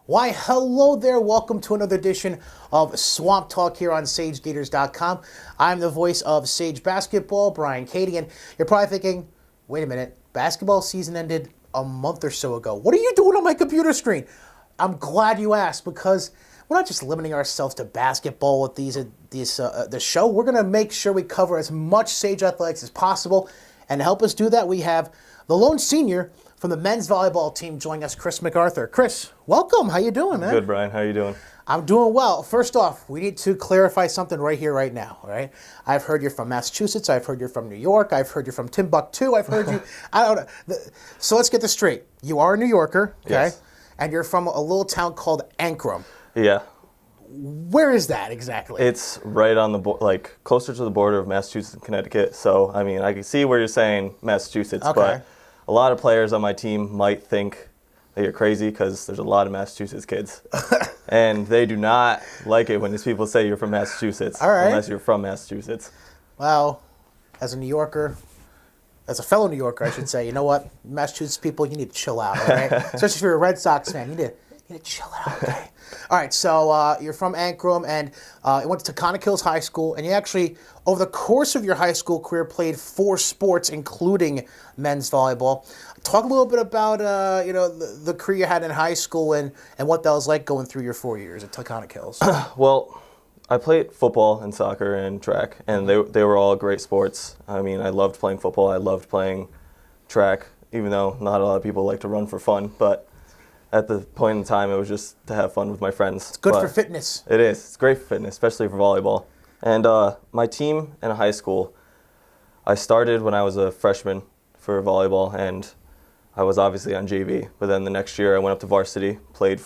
Why, hello there. Welcome to another edition of Swamp Talk here on SageGators.com. I'm the voice of Sage Basketball, Brian Cady, and you're probably thinking, wait a minute, basketball season ended a month or so ago. What are you doing on my computer screen? I'm glad you asked, because we're not just limiting ourselves to basketball with the show. We're going to make sure we cover as much Sage athletics as possible, and to help us do that, we have the lone senior from the men's volleyball team joining us, Chris MacArthur. Chris, welcome. How you doing, man? Good, Brian. How you doing? I'm doing well. First off, we need to clarify something right here, right now, all right? I've heard you're from Massachusetts. I've heard you're from New York. I've heard you're from Timbuktu. I've heard you, I don't know. So let's get this straight. You are a New Yorker, okay? Yes. And you're from a little town called Ankrum. Yeah. Where is that exactly? It's right on the like closer to the border of Massachusetts and Connecticut. So, I mean, I can see where you're saying Massachusetts, Okay. but a lot of players on my team might think that you're crazy because there's a lot of Massachusetts kids. And they do not like it when these people say you're from Massachusetts. All right. Unless you're from Massachusetts. Well, as a New Yorker, as a fellow New Yorker, I should say, you know what? Massachusetts people, you need to chill out, all right? Especially if you're a Red Sox fan, you need to chill out, okay? All right, so you're from Ankrum, and you went to Taconic Hills High School, and you actually, over the course of your high school career, played 4 sports, including men's volleyball. Talk a little bit about the career you had in high school and what that was like going through your 4 years at Taconic Hills. Well, I played football and soccer and track, and they were all great sports. I mean, I loved playing football. I loved playing track, even though not a lot of people like to run for fun, but at the point in time, it was just to have fun with my friends. It's good for fitness. It is. It's great for fitness, especially for volleyball. And my team in high school, I started when I was a freshman for volleyball, and I was obviously on JV. But then the next year, I went up to varsity, played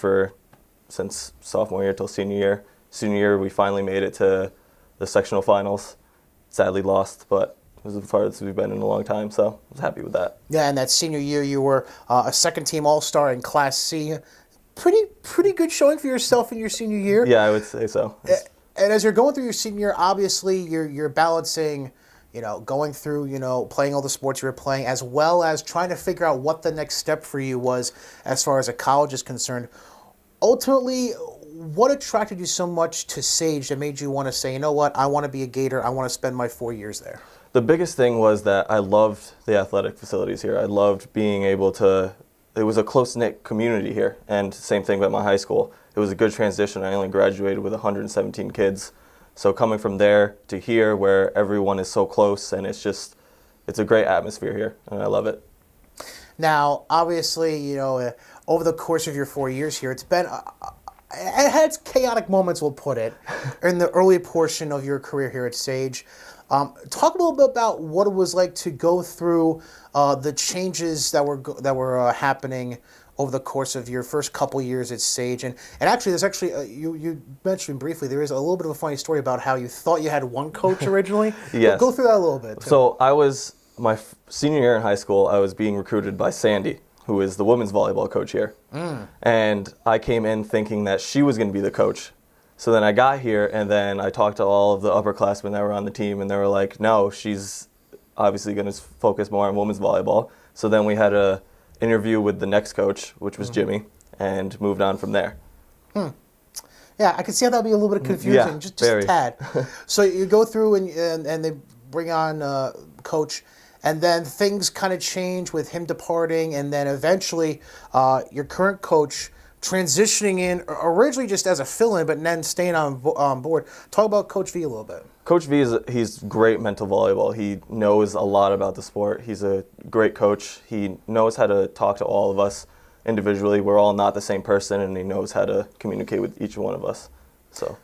since sophomore year till senior year. Senior year, we finally made it to the sectional finals. Sadly lost, but it was the farthest we've been in a long time, so I was happy with that. Yeah, and that senior year, you were a second-team All-Star in Class C. Pretty good showing for yourself in your senior year. Yeah, I would say so. And as you're going through your senior year, obviously you're balancing, going through, playing all the sports you were playing, as well as trying to figure out what the next step for you was as far as a college is concerned. Ultimately, what attracted you so much to Sage that made you want to say, you know what, I want to be a Gator, I want to spend my 4 years there? The biggest thing was that I loved the athletic facilities here. I loved being able to, it was a close-knit community here, and same thing at my high school. It was a good transition. I only graduated with 117 kids. So coming from there to here where everyone is so close, and it's a great atmosphere here, and I love it. Now, obviously, over the course of your 4 years here, it had its chaotic moments, we'll put it, in the early portion of your career here at Sage. Talk a little bit about what it was like to go through the changes that were happening over the course of your first couple years at Sage. And actually, you mentioned briefly, there is a little bit of a funny story about how you thought you had one coach originally. Yes. Go through that a little bit, too. So my senior year in high school, I was being recruited by Sandy, who is the women's volleyball coach here. And I came in thinking that she was going to be the coach. So then I got here, and then I talked to all of the upperclassmen that were on the team, and they were like, no, she's obviously going to focus more on women's volleyball. So then we had an interview with the next coach, which was Jimmy, and moved on from there. Yeah, I can see how that would be a little bit confusing, Yeah, just very. a tad. So you go through and they bring on coach, and then things kind of change with him departing, and then eventually your current coach transitioning in, originally just as a fill-in, but then staying on board. Talk about Coach V a little bit. Coach V, he's great mental volleyball. He knows a lot about the sport. He's a great coach. He knows how to talk to all of us individually. We're all not the same person, and he knows how to communicate with each one of us. So.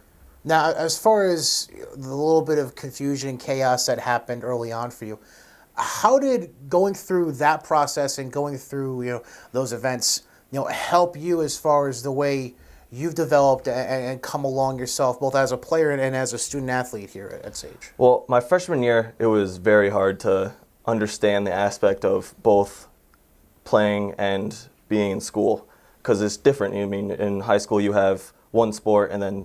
Now, as far as the little bit of confusion and chaos that happened early on for you, how did going through that process and going through those events help you as far as the way you've developed and come along yourself, both as a player and as a student athlete here at Sage? Well, my freshman year, it was very hard to understand the aspect of both playing and being in school, because it's different. I mean, in high school you have one sport, and then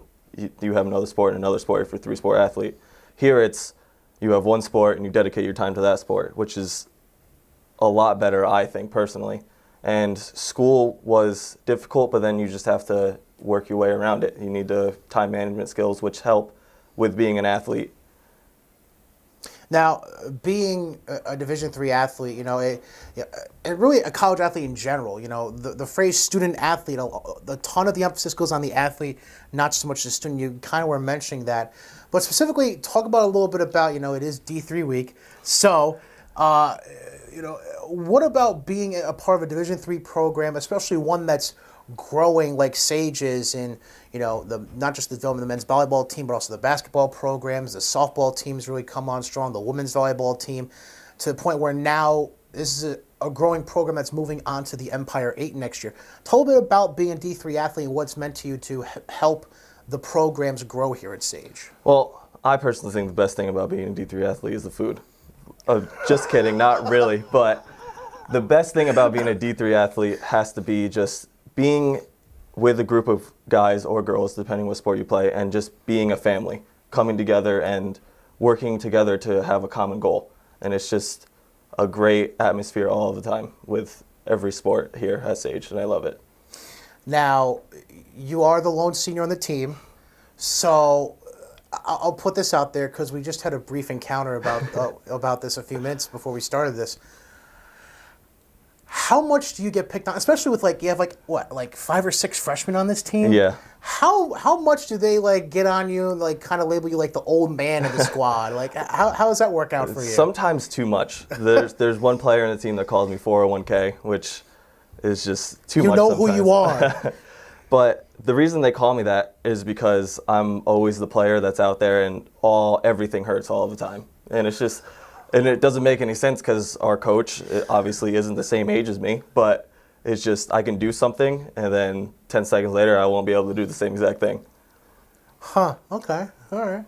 you have another sport and another sport if you're a 3-sport athlete. Here it's you have one sport and you dedicate your time to that sport, which is a lot better, I think, personally. And school was difficult, but then you just have to work your way around it. You need the time management skills, which help with being an athlete. Now, being a Division III athlete, and really a college athlete in general, the phrase student athlete, a ton of the emphasis goes on the athlete, not so much the student. You kind of were mentioning that. But specifically, talk about a little bit about, it is D3 week. So, what about being a part of a Division III program, especially one that's growing like Sage is in, not just the development of the men's volleyball team, but also the basketball programs, the softball teams really come on strong, the women's volleyball team, to the point where now this is a growing program that's moving on to the Empire 8 next year. Tell a bit about being a D3 athlete and what's meant to you to help the programs grow here at Sage. Well, I personally think the best thing about being a D3 athlete is the food. Just kidding, not really, but the best thing about being a D3 athlete has to be just being with a group of guys or girls, depending what sport you play, and just being a family, coming together and working together to have a common goal. And it's just a great atmosphere all the time with every sport here at Sage, and I love it. Now, you are the lone senior on the team, so I'll put this out there because we just had a brief encounter about this a few minutes before we started this. How much do you get picked on, especially with you have 5 or 6 freshmen on this team? Yeah. How much do they get on you and kind of label you like the old man of the squad? How does that work out for you? Sometimes too much. There's one player in the team that calls me 401k, which is just too much. You know sometimes. who you are. But the reason they call me that is because I'm always the player that's out there and everything hurts all the time. And it's just, and it doesn't make any sense because our coach obviously isn't the same age as me, but it's just I can do something and then 10 seconds later I won't be able to do the same exact thing. Huh, okay, all right.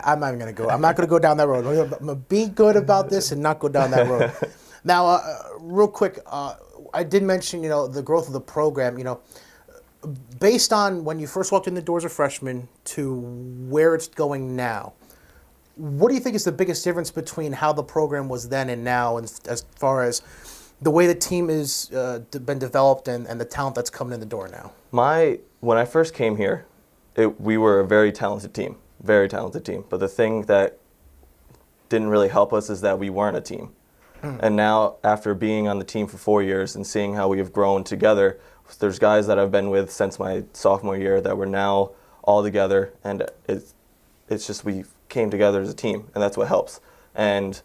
I'm not even going to go. I'm not going to go down that road. I'm going to be good about this and not go down that road. Now, real quick, I did mention, the growth of the program, based on when you first walked in the doors as a freshman to where it's going now. What do you think is the biggest difference between how the program was then and now, and as far as the way the team has been developed and the talent that's coming in the door now? When I first came here, we were a very talented team. But the thing that didn't really help us is that we weren't a team. And now, after being on the team for 4 years and seeing how we have grown together, there's guys that I've been with since my sophomore year that we're now all together, and it's just we came together as a team, and that's what helps. And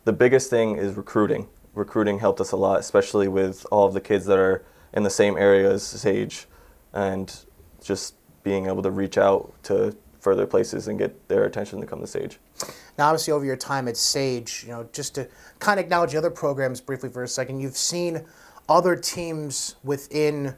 the biggest thing is recruiting. Recruiting helped us a lot, especially with all of the kids that are in the same area as Sage, and just being able to reach out to further places and get their attention to come to Sage. Now, obviously, over your time at Sage, just to kind of acknowledge the other programs briefly for a second, you've seen other teams within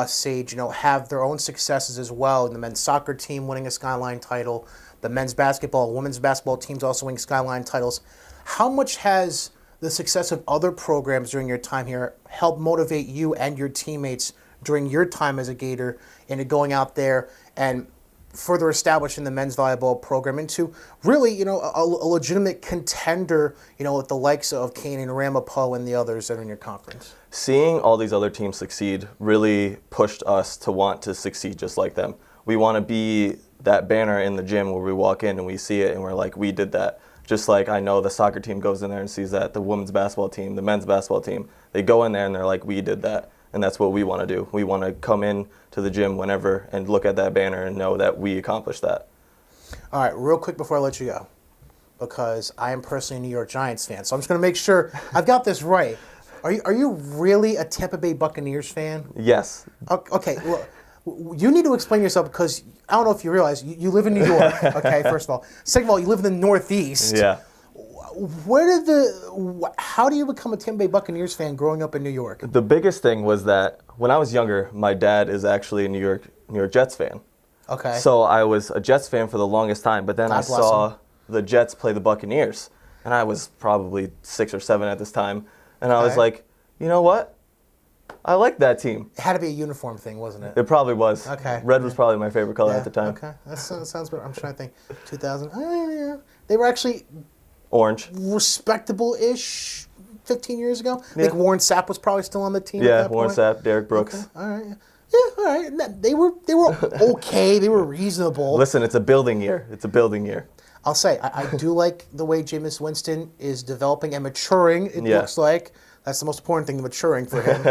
Sage, have their own successes as well. The men's soccer team winning a Skyline title, the men's basketball, women's basketball teams also winning Skyline titles. How much has the success of other programs during your time here helped motivate you and your teammates during your time as a Gator into going out there and further establishing the men's volleyball program into really, a legitimate contender, with the likes of Cady and Ramapo and the others that are in your conference? Seeing all these other teams succeed really pushed us to want to succeed just like them. We want to be that banner in the gym where we walk in and we see it and we're like, we did that. Just like I know the soccer team goes in there and sees that, the women's basketball team, the men's basketball team, they go in there and they're like, we did that. And that's what we want to do. We want to come in to the gym whenever and look at that banner and know that we accomplished that. All right, real quick before I let you go, because I am personally a New York Giants fan, so I'm just going to make sure I've got this right. Are you really a Tampa Bay Buccaneers fan? Yes. Okay, well, you need to explain yourself because I don't know if you realize you live in New York, okay, first of all. Second of all, you live in the Northeast. Yeah. How do you become a Tampa Bay Buccaneers fan growing up in New York? The biggest thing was that when I was younger, my dad is actually a New York Jets fan. Okay. So I was a Jets fan for the longest time, but then I saw the Jets play the Buccaneers, and I was probably 6 or 7 at this time, and I was like, you know what? I like that team. It had to be a uniform thing, wasn't it? It probably was. Okay. Red was probably my favorite color at the time. Okay, that sounds better. I'm trying to think. 2000. Yeah. They were actually Orange. respectable-ish 15 years ago? I think Warren Sapp was probably still on the team at Yeah, that Warren point. Sapp, Derek Brooks. Okay. All right. Yeah, all right. And they were okay. They were reasonable. Listen, it's a building year. It's a building year. I'll say, I do like the way Jameis Winston is developing and maturing, it looks like. That's the most important thing, the maturing for him.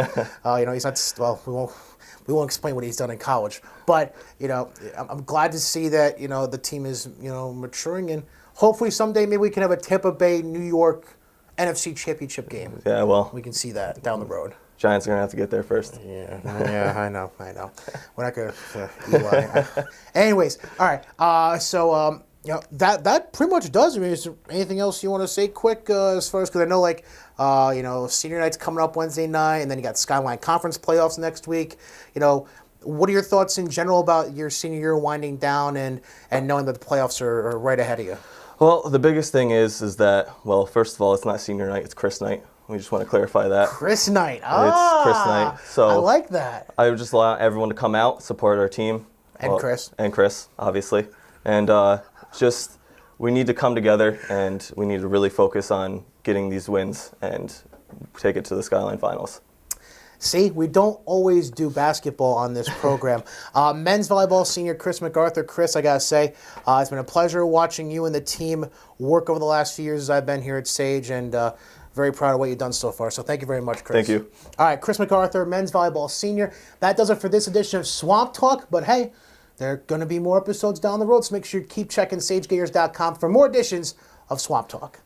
He's not, well, we won't explain what he's done in college. But, I'm glad to see that, the team is, maturing. And hopefully someday maybe we can have a Tampa Bay, New York NFC Championship game. Yeah, well. We can see that down the road. Giants are going to have to get there first. Yeah, I know. We're not going to Eli. Anyways, all right. That pretty much does. I mean, is there anything else you want to say quick as far as, because I know senior night's coming up Wednesday night, and then you got Skyline Conference playoffs next week. What are your thoughts in general about your senior year winding down and knowing that the playoffs are right ahead of you? Well, the biggest thing is that, well, first of all, it's not senior night, it's Chris night. We just want to clarify that. Chris night. It's Chris night. So I like that. I would just allow everyone to come out, support our team. And Chris. And Chris, obviously. And we need to come together, and we need to really focus on getting these wins and take it to the Skyline Finals. See, we don't always do basketball on this program. Men's volleyball senior Chris MacArthur. Chris, I got to say, it's been a pleasure watching you and the team work over the last few years as I've been here at Sage, and very proud of what you've done so far. So thank you very much, Chris. Thank you. All right, Chris MacArthur, men's volleyball senior. That does it for this edition of Swamp Talk, but hey, there are going to be more episodes down the road, so make sure you keep checking SageGators.com for more editions of Swamp Talk.